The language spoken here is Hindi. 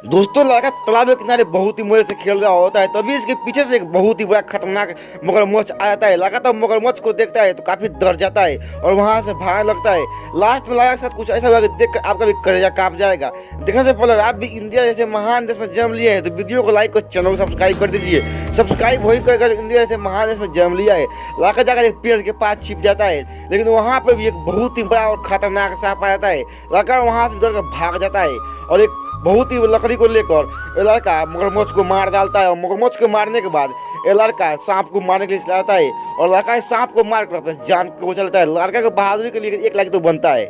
दोस्तों लड़का तालाब के किनारे बहुत ही मजे से खेल रहा होता है, तभी इसके पीछे से एक बहुत ही बड़ा खतरनाक मगरमच्छ आ जाता है। लगातार मगरमच्छ को देखता है तो काफी डर जाता है और वहां से भागने लगता है। लास्ट में लड़का के साथ कुछ ऐसा हुआ कि देख कर आपका भी कलेजा कांप जाएगा। देखने से पहले आप भी इंडिया जैसे महान देश में जन्म लिए हैं तो वीडियो को लाइक और चैनल को सब्सक्राइब कर दीजिए। सब्सक्राइब वही कर इंडिया जैसे महान देश में जन्म लिया है। लड़का जाकर एक पेड़ के पास छिप जाता है, लेकिन वहाँ पे भी एक बहुत ही बड़ा और खतरनाक सांप आ जाता है। लड़का वहाँ से डर कर भाग जाता है और एक बहुत ही लकड़ी को लेकर ये लड़का मगरमच्छ को मार डालता है। और मगरमच्छ को मारने के बाद ये लड़का सांप को मारने के लिए चलाता है और लड़का इस सांप को मारकर अपने जान को चलता है। लड़का के बहादुरी के लिए 1 लाख तो बनता है।